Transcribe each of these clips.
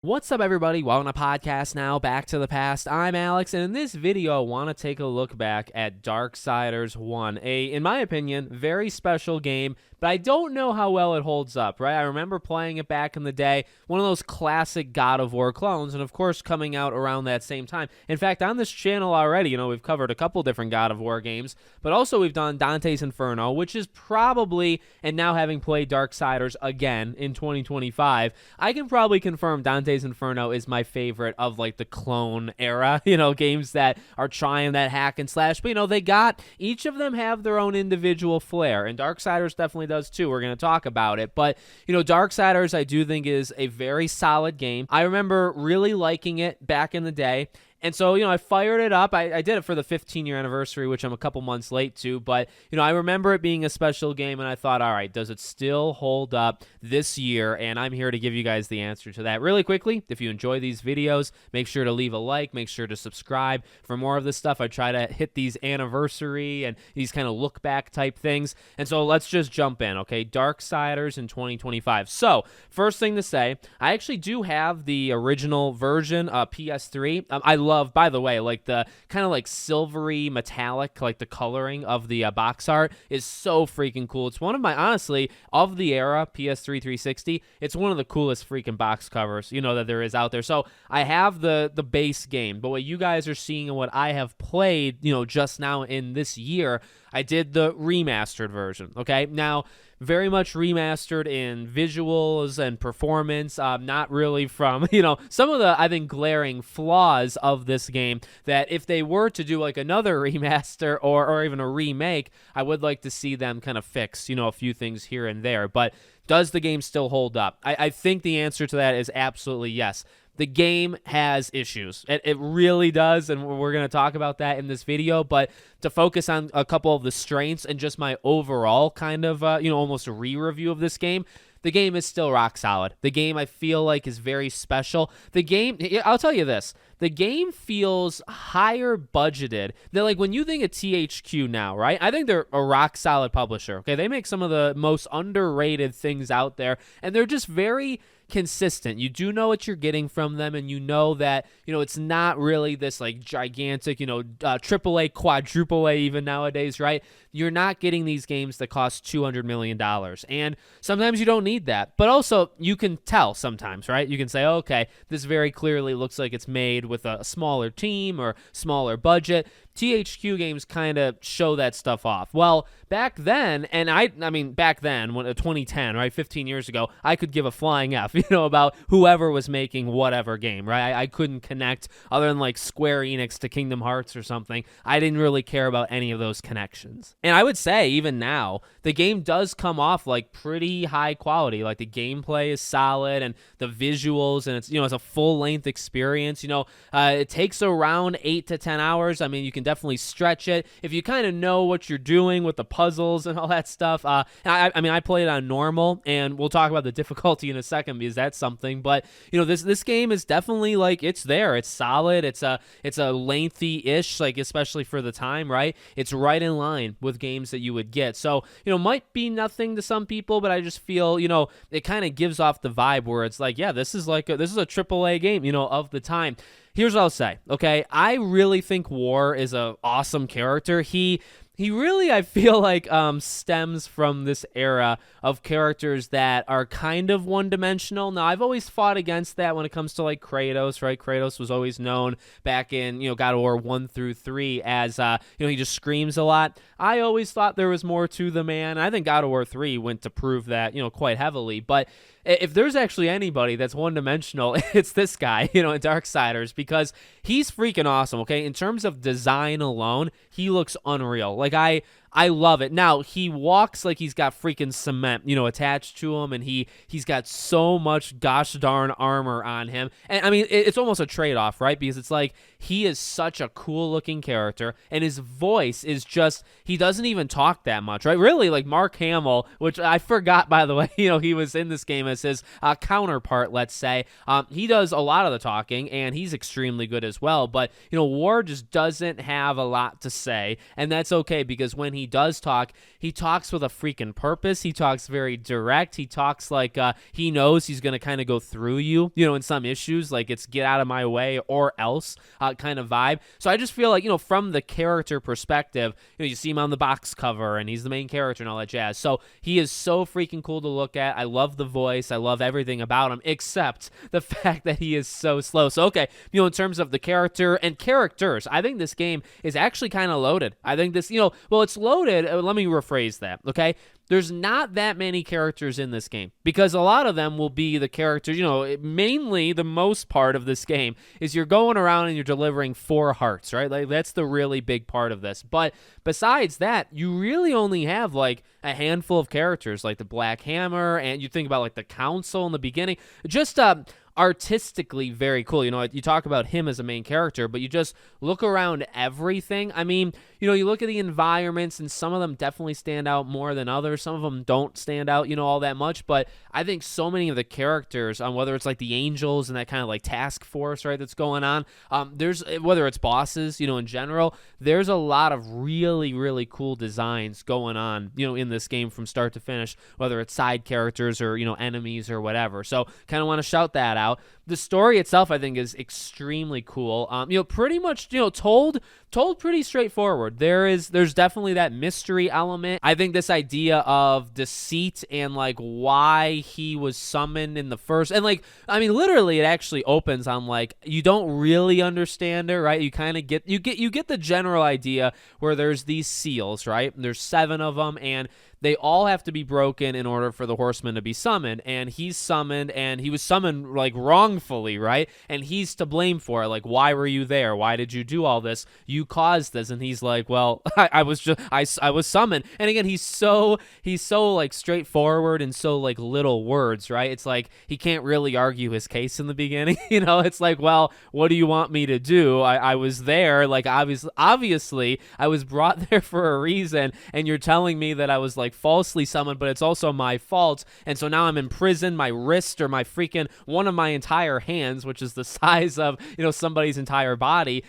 What's up, everybody? Welcome to podcast now, Back to the Past. I'm Alex, and in this video, I want to take a look back at Darksiders 1, in my opinion, very special game, but I don't know how well it holds up, right? I remember playing it back in the day, one of those classic God of War clones, and of course, coming out around that same time. In fact, on this channel already, we've covered a couple different God of War games, but also we've done Dante's Inferno, which is probably, and now having played Darksiders again in 2025, I can probably confirm Dante's Inferno is my favorite of like the clone era, games that are trying that hack and slash, but each of them have their own individual flair, and Darksiders definitely does too. We're going to talk about it, but Darksiders I do think is a very solid game. I remember really liking it back in the day. And so, I fired it up. I did it for the 15-year anniversary, which I'm a couple months late to. But, I remember it being a special game, and I thought, all right, does it still hold up this year? And I'm here to give you guys the answer to that. Really quickly, if you enjoy these videos, make sure to leave a like. Make sure to subscribe for more of this stuff. I try to hit these anniversary and these kind of look-back type things. And so let's just jump in, okay? Darksiders in 2025. So, first thing to say, I actually do have the original version, PS3. I love, by the way, like the kind of like silvery metallic, like the coloring of the box art is so freaking cool. It's one of my, honestly, of the era, PS3 360, it's one of the coolest freaking box covers, that there is out there. So I have the base game, but what you guys are seeing and what I have played, just now in this year, I did the remastered version, okay? Now, very much remastered in visuals and performance, not really from, some of the, I think, glaring flaws of this game that if they were to do like another remaster or even a remake, I would like to see them kind of fix, a few things here and there. But does the game still hold up? I think the answer to that is absolutely yes. The game has issues. It really does, and we're going to talk about that in this video, but to focus on a couple of the strengths and just my overall kind of, almost a re-review of this game, the game is still rock solid. The game, I feel like, is very special. The game, I'll tell you this, the game feels higher budgeted than, like, when you think of THQ now, right? I think they're a rock solid publisher, okay? They make some of the most underrated things out there, and they're just very consistent. You do know what you're getting from them, and you know that, it's not really this, like, gigantic, AAA, quadruple A even nowadays, right? You're not getting these games that cost $200 million, and sometimes you don't need that, but also you can tell sometimes, right? You can say, okay, this very clearly looks like it's made with a smaller team or smaller budget. THQ games kind of show that stuff off. Well, back then, and I mean back then, when 2010, right, 15 years ago, I could give a flying F, about whoever was making whatever game, right? I couldn't connect other than like Square Enix to Kingdom Hearts or something. I didn't really care about any of those connections. And I would say even now, the game does come off like pretty high quality. Like the gameplay is solid and the visuals, and it's, it's a full length experience. It takes around 8 to 10 hours. I mean, you can definitely stretch it if you kind of know what you're doing with the puzzles and all that stuff. I played it on normal, and we'll talk about the difficulty in a second because that's something. But this game is definitely like, it's there. It's solid. It's a lengthy-ish, like especially for the time, right? It's right in line with games that you would get. So might be nothing to some people, but I just feel it kind of gives off the vibe where it's like, yeah, this is a AAA game, of the time. Here's what I'll say, okay? I really think War is a awesome character. He really, I feel like, stems from this era of characters that are kind of one-dimensional. Now, I've always fought against that when it comes to, like, Kratos, right? Kratos was always known back in, God of War 1 through 3 as, he just screams a lot. I always thought there was more to the man. I think God of War 3 went to prove that, quite heavily. But if there's actually anybody that's one-dimensional, it's this guy, in Darksiders, because he's freaking awesome, okay? In terms of design alone, he looks unreal. Like, I love it. Now, he walks like he's got freaking cement, attached to him, and he's got so much gosh darn armor on him. And, I mean, it's almost a trade-off, right? Because it's like, he is such a cool-looking character, and his voice is just, he doesn't even talk that much, right? Really, like Mark Hamill, which I forgot, by the way, he was in this game as his counterpart, let's say. He does a lot of the talking, and he's extremely good as well. But, War just doesn't have a lot to say, and that's okay, because when he he does talk, he talks with a freaking purpose. He talks very direct. He talks like he knows he's going to kind of go through you, in some issues, like it's get out of my way or else kind of vibe. So I just feel like, from the character perspective, you see him on the box cover and he's the main character and all that jazz. So he is so freaking cool to look at. I love the voice. I love everything about him except the fact that he is so slow. So, okay, in terms of the character and characters, I think this game is actually kind of loaded. I think this, well, it's loaded. Let me rephrase that, okay? There's not that many characters in this game because a lot of them will be the characters, mainly the most part of this game is you're going around and you're delivering 4 hearts, right? Like that's the really big part of this. But besides that, you really only have like a handful of characters like the Black Hammer, and you think about like the Council in the beginning. Just artistically very cool. You talk about him as a main character, but you just look around everything. I mean, you look at the environments and some of them definitely stand out more than others. Some of them don't stand out, all that much, but I think so many of the characters, whether it's like the angels and that kind of like task force, right, that's going on, there's, whether it's bosses, in general, there's a lot of really, really cool designs going on, in this game from start to finish, whether it's side characters or, enemies or whatever. So kind of want to shout that out. The story itself, I think, is extremely cool. Pretty much, told pretty straightforward. There's definitely that mystery element. I think this idea of deceit and like why he was summoned in the first, and like, I mean, literally, it actually opens on like you don't really understand it, right? You kind of get the general idea where there's these seals, right? There's 7 of them, and they all have to be broken in order for the horseman to be summoned, and he's summoned, and he was summoned like wrongfully, right? And he's to blame for it. Like, why were you there? Why did you do all this? You caused this. And he's like, well, I was summoned. And again, he's so like straightforward and so like little words, right? It's like he can't really argue his case in the beginning. It's like, well, what do you want me to do? I was there. Like, obviously, I was brought there for a reason, and you're telling me that I was like falsely summoned, but it's also my fault, and so now I'm in prison. My wrist or my freaking one of my entire hands, which is the size of somebody's entire body,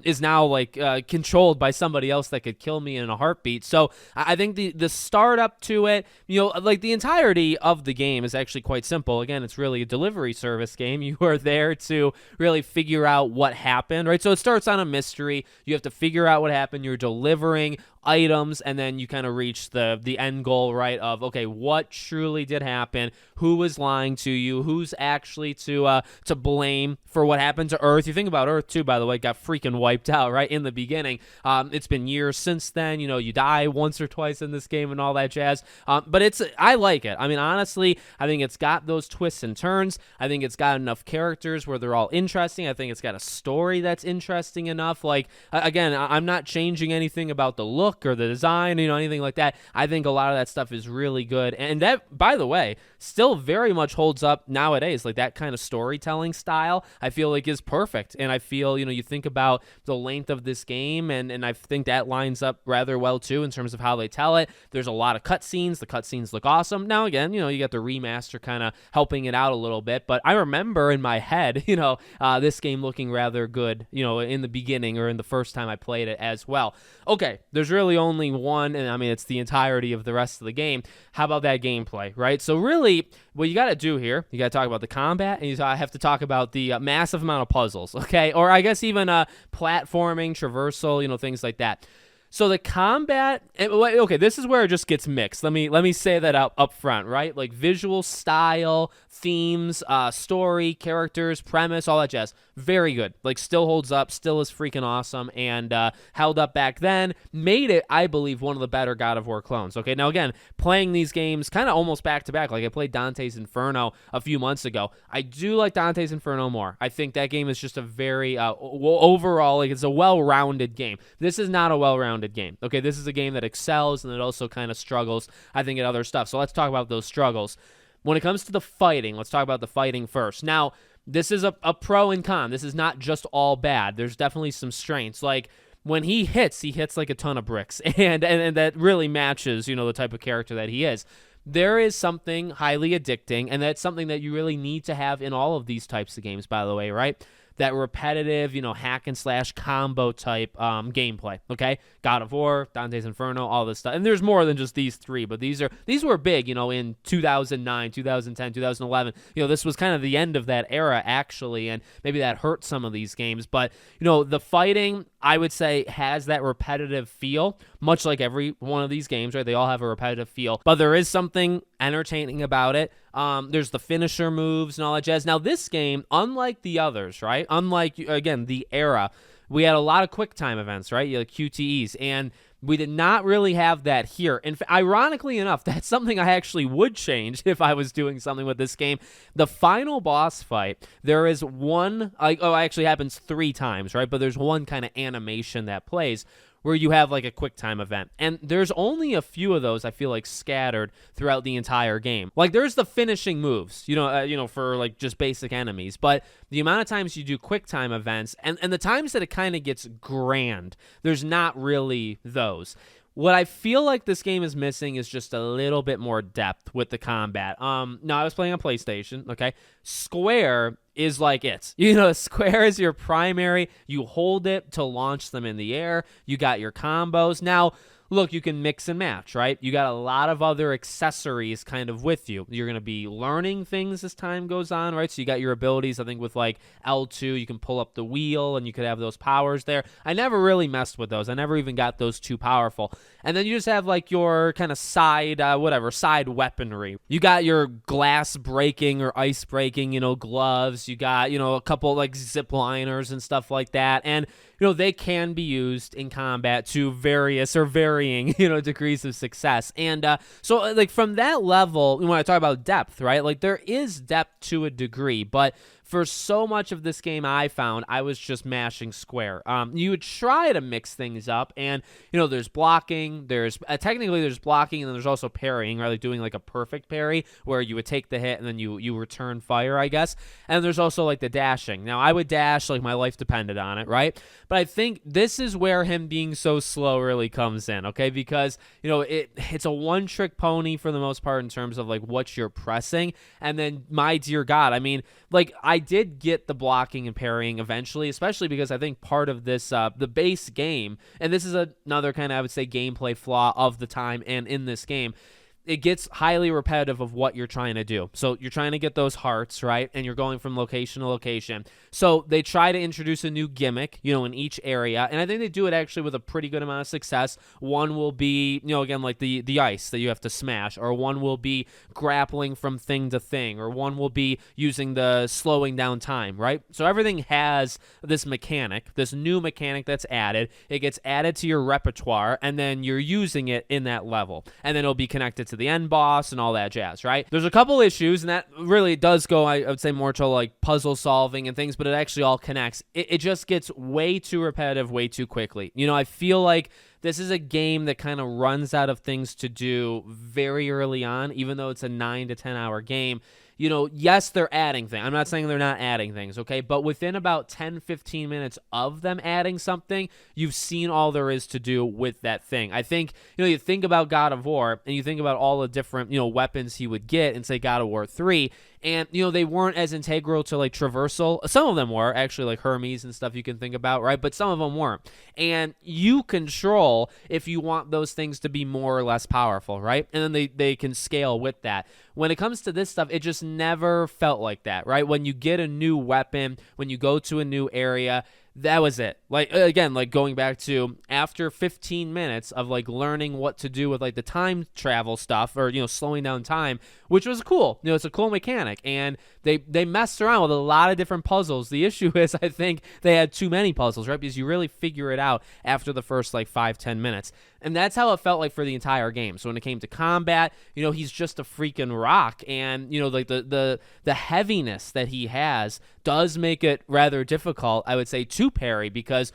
is now like controlled by somebody else that could kill me in a heartbeat. So I think the start up to it, like the entirety of the game is actually quite simple. Again, it's really a delivery service game. You are there to really figure out what happened, right? So it starts on a mystery. You have to figure out what happened. You're delivering items, and then you kind of reach the end goal, right, of okay, what truly did happen, who was lying to you, who's actually to blame for what happened to Earth. You think about Earth too, by the way, got freaking wiped out right in the beginning. It's been years since then. You die once or twice in this game and all that jazz, but I like it. I mean, honestly, I think it's got those twists and turns. I think it's got enough characters where they're all interesting. I think it's got a story that's interesting enough. Like, again, I'm not changing anything about the look or the design, anything like that. I think a lot of that stuff is really good, and that, by the way, still very much holds up nowadays. Like that kind of storytelling style, I feel like is perfect. And I feel, you think about the length of this game, and I think that lines up rather well too in terms of how they tell it. There's a lot of cutscenes. The cutscenes look awesome. Now again, you got the remaster kind of helping it out a little bit, but I remember in my head, this game looking rather good, in the beginning or in the first time I played it as well. Okay, there's really only one, and I mean, it's the entirety of the rest of the game. How about that gameplay, right? So really, what you got to do here, you got to talk about the combat, and you have to talk about the massive amount of puzzles, okay? Or I guess even platforming, traversal, things like that. So the combat, okay, this is where it just gets mixed. Let me say that up front, right? Like visual style, themes, story, characters, premise, all that jazz. Very good. Like still holds up, still is freaking awesome, and held up back then. Made it, I believe, one of the better God of War clones. Okay, now again, playing these games kind of almost back to back. Like I played Dante's Inferno a few months ago. I do like Dante's Inferno more. I think that game is just a very overall, like it's a well-rounded game. This is not a well-rounded game. Okay, this is a game that excels and it also kind of struggles, I think, at other stuff. So let's talk about those struggles. When it comes to the fighting, let's talk about the fighting first. Now, this is a pro and con. This is not just all bad. There's definitely some strengths. Like when he hits like a ton of bricks, and that really matches, the type of character that he is. There is something highly addicting, and that's something that you really need to have in all of these types of games, by the way, right? that repetitive, hack and slash combo type gameplay. Okay, God of War, Dante's Inferno, all this stuff, and there's more than just these three, but these were big, in 2009, 2010, 2011. This was kind of the end of that era actually, and maybe that hurt some of these games. But the fighting, I would say, has that repetitive feel, much like every one of these games, right? They all have a repetitive feel, but there is something entertaining about it. There's the finisher moves and all that jazz. Now, this game, unlike the others, right? Unlike, again, the era, we had a lot of quick time events, right? Like QTEs, and we did not really have that here. And ironically enough, that's something I actually would change if I was doing something with this game. The final boss fight, there is one, it actually happens 3 times, right? But there's one kind of animation that plays where you have like a quick time event. And there's only a few of those, I feel like, scattered throughout the entire game. Like, there's the finishing moves, for like just basic enemies. But the amount of times you do quick time events and the times that it kind of gets grand, there's not really those. What I feel like this game is missing is just a little bit more depth with the combat. Now, I was playing on PlayStation, okay? Square is like it. Square is your primary. You hold it to launch them in the air. You got your combos. Now, look, you can mix and match, right? You got a lot of other accessories kind of with you. You're going to be learning things as time goes on, right? So you got your abilities, I think, with like L2, you can pull up the wheel and you could have those powers there. I never really messed with those. I never even got those too powerful. And then you just have like your kind of side weaponry. You got your glass breaking or ice breaking, gloves. You got, a couple like zip liners and stuff like that. And, they can be used in combat to varying, degrees of success. And so like from that level, when I talk about depth, right, like there is depth to a degree, but for so much of this game, I found I was just mashing square. You would try to mix things up, and there's blocking. There's technically there's blocking, and then there's also parrying, right? Like doing like a perfect parry where you would take the hit and then you return fire, I guess. And there's also like the dashing. Now I would dash like my life depended on it, right? But I think this is where him being so slow really comes in, okay? Because it's a one-trick pony for the most part in terms of like what you're pressing, and then my dear God, I mean, like I did get the blocking and parrying eventually, especially because I think part of this, the base game, and this is another kind of, I would say, gameplay flaw of the time and in this game, it gets highly repetitive of what you're trying to do. So you're trying to get those hearts, right? And you're going from location to location. So they try to introduce a new gimmick, in each area. And I think they do it actually with a pretty good amount of success. One will be, again, like the ice that you have to smash, or one will be grappling from thing to thing, or one will be using the slowing down time, right? So everything has this mechanic, this new mechanic that's added. It gets added to your repertoire, and then you're using it in that level. And then it'll be connected to the end boss and all that jazz, right? There's a couple issues, and that really does go, I would say, more to like puzzle solving and things, but it actually all connects. It just gets way too repetitive way too quickly. I feel like this is a game that kind of runs out of things to do very early on, even though it's a 9 to 10 hour game. Yes, they're adding things. I'm not saying they're not adding things, okay? But within about 10, 15 minutes of them adding something, you've seen all there is to do with that thing. I think, you think about God of War, and you think about all the different, weapons he would get in, say, God of War 3, and, they weren't as integral to, like, traversal. Some of them were, actually, like Hermes and stuff you can think about, right? But some of them weren't. And you control if you want those things to be more or less powerful, right? And then they can scale with that. When it comes to this stuff, it just never felt like that, right? When you get a new weapon, when you go to a new area, that was it. Like, again, like going back to after 15 minutes of like learning what to do with like the time travel stuff, or, slowing down time, which was cool. It's a cool mechanic, and they messed around with a lot of different puzzles. The issue is, I think they had too many puzzles, right? Because you really figure it out after the first like 5-10 minutes. And that's how it felt like for the entire game. So when it came to combat, he's just a freaking rock, and like the heaviness that he has does make it rather difficult, I would say, to parry, because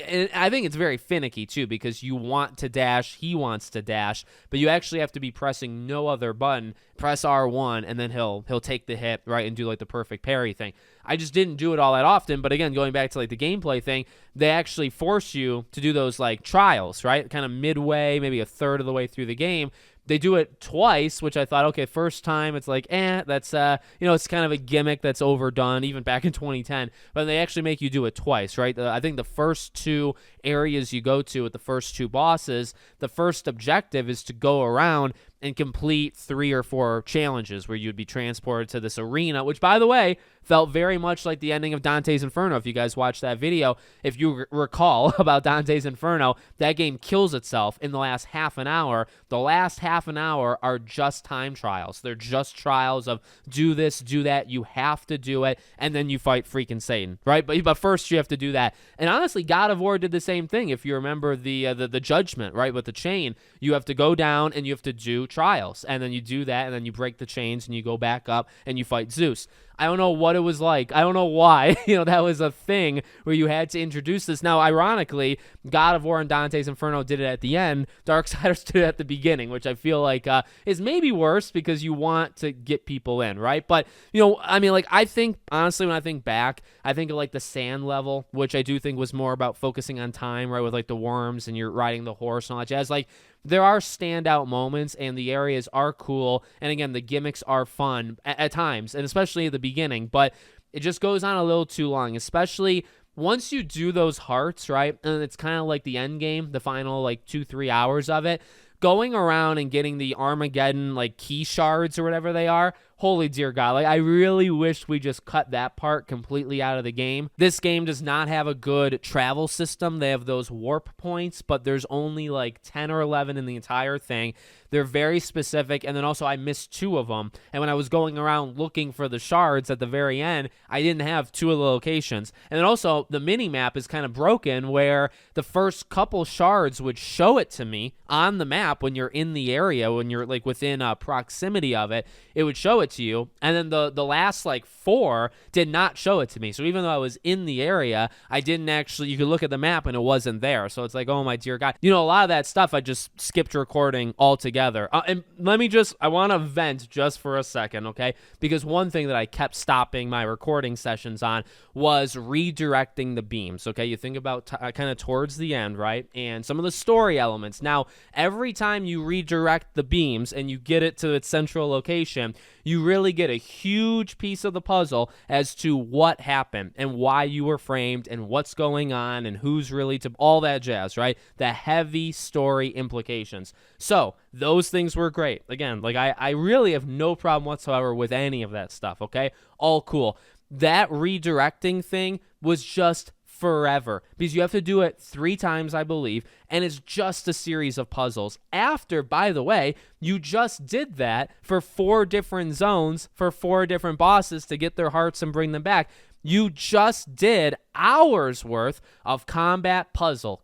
and I think it's very finicky too, because you want to dash, he wants to dash, but you actually have to be pressing no other button. Press R1, and then he'll take the hit, right, and do like the perfect parry thing. I just didn't do it all that often, but again, going back to like the gameplay thing, they actually force you to do those like trials, right? Kind of midway, maybe a third of the way through the game, They do it twice, which I thought, okay, first time it's like, that's, it's kind of a gimmick that's overdone, even back in 2010. But they actually make you do it twice, right? I think the first two areas you go to with the first two bosses, the first objective is to go around and complete 3 or 4 challenges where you'd be transported to this arena, which, by the way, felt very much like the ending of Dante's Inferno. If you guys watched that video, if you recall about Dante's Inferno, that game kills itself in the last half an hour. The last half an hour are just time trials. They're just trials of do this, do that. You have to do it, and then you fight freaking Satan, right? But first you have to do that. And honestly, God of War did the same thing. If you remember the judgment, right, with the chain, you have to go down and you have to do trials, and then you do that, and then you break the chains and you go back up and you fight Zeus. I don't know what it was like. I don't know why, that was a thing where you had to introduce this. Now, ironically, God of War and Dante's Inferno did it at the end. Darksiders did it at the beginning, which I feel like is maybe worse because you want to get people in, right? But, I think, honestly, when I think back, I think of like the sand level, which I do think was more about focusing on time, right, with like the worms and you're riding the horse and all that jazz. Like, there are standout moments, and the areas are cool, and again, the gimmicks are fun at times, and especially at the beginning, but it just goes on a little too long, especially once you do those hearts, right, and it's kind of like the end game, the final, 2-3 hours of it, going around and getting the Armageddon, key shards or whatever they are, holy dear God, I really wish we just cut that part completely out of the game. This game does not have a good travel system. They have those warp points, but there's only 10 or 11 in the entire thing. They're very specific, and then also I missed 2 of them, and when I was going around looking for the shards at the very end, I didn't have 2 of the locations. And then also, the mini-map is kind of broken, where the first couple shards would show it to me on the map when you're in the area, when you're within proximity of it, it would show it to you, and then the last 4 did not show it to me. So even though I was in the area, I didn't actually, you could look at the map and it wasn't there. So it's like, oh my dear God. A lot of that stuff I just skipped recording altogether. And I want to vent just for a second, okay? Because one thing that I kept stopping my recording sessions on was redirecting the beams, okay? You think about kind of towards the end, right? And some of the story elements. Now, every time you redirect the beams and you get it to its central location, you really get a huge piece of the puzzle as to what happened and why you were framed and what's going on and who's really to all that jazz, right? The heavy story implications. So those things were great. Again, I really have no problem whatsoever with any of that stuff, okay? All cool. That redirecting thing was just forever because you have to do it 3 times, I believe, and it's just a series of puzzles. After, by the way, you just did that for 4 different zones for 4 different bosses to get their hearts and bring them back. You just did hours worth of combat puzzle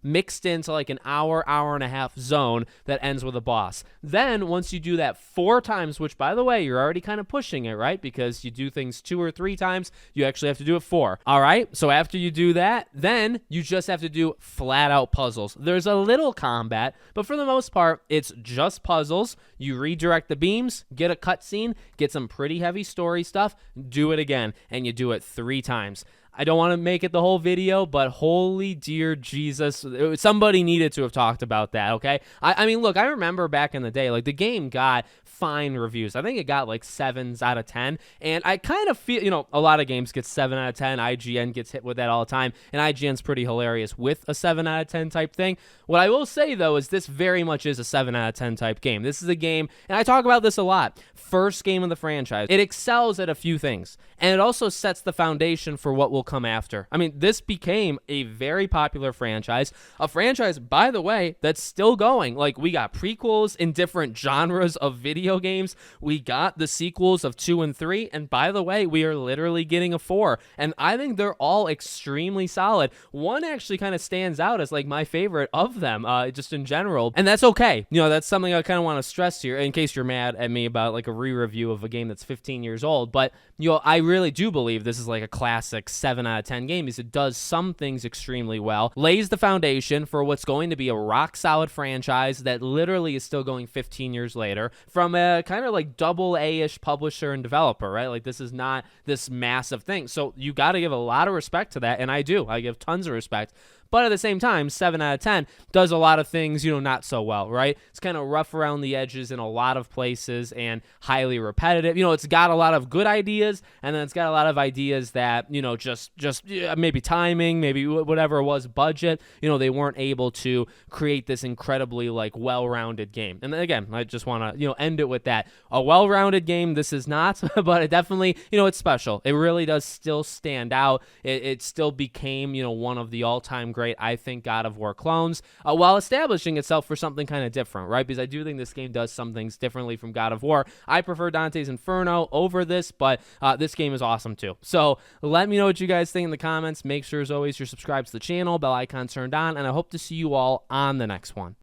mixed into an hour and a half zone that ends with a boss. Then once you do that 4 times, which by the way, you're already kind of pushing it, right? Because you do things 2 or 3 times, you actually have to do it 4. All right. So after you do that, then you just have to do flat out puzzles. There's a little combat, but for the most part, it's just puzzles. You redirect the beams, get a cutscene, get some pretty heavy story stuff, do it again, and you do it 3 times. I don't want to make it the whole video, but holy dear Jesus, somebody needed to have talked about that, okay? I mean, look, I remember back in the day, the game got fine reviews. I think it got 7s out of 10, and I kind of feel, a lot of games get 7 out of 10. IGN gets hit with that all the time, and IGN's pretty hilarious with a 7 out of 10 type thing. What I will say, though, is this very much is a 7 out of 10 type game. This is a game, and I talk about this a lot, first game of the franchise. It excels at a few things, and it also sets the foundation for what will come after. I mean, this became a very popular franchise, a franchise, by the way, that's still going. We got prequels in different genres of video games. We got the sequels of 2 and 3, and by the way, we are literally getting a 4, and I think they're all extremely solid. One actually kind of stands out as my favorite of them, just in general, and that's okay. That's something I kind of want to stress here, in case you're mad at me about a re-review of a game that's 15 years old, but I really do believe this is a classic 7 out of 10 game, because it does some things extremely well, lays the foundation for what's going to be a rock solid franchise that literally is still going 15 years later from a kind of double A-ish publisher and developer, right? This is not this massive thing. So you got to give a lot of respect to that, and I do. I give tons of respect. but at the same time, 7 out of 10 does a lot of things, not so well, right? It's kind of rough around the edges in a lot of places and highly repetitive. It's got a lot of good ideas, and then it's got a lot of ideas that, just maybe timing, maybe whatever it was, budget, they weren't able to create this incredibly like well-rounded game. And again, I just want to, end it with that. A well-rounded game, this is not, but it definitely, it's special. It really does still stand out. It still became, one of the all-time great, I think, God of War clones, while establishing itself for something kind of different, right? Because I do think this game does some things differently from God of War. I prefer Dante's Inferno over this, but this game is awesome too. So let me know what you guys think in the comments. Make sure, as always, you're subscribed to the channel, bell icon turned on, and I hope to see you all on the next one.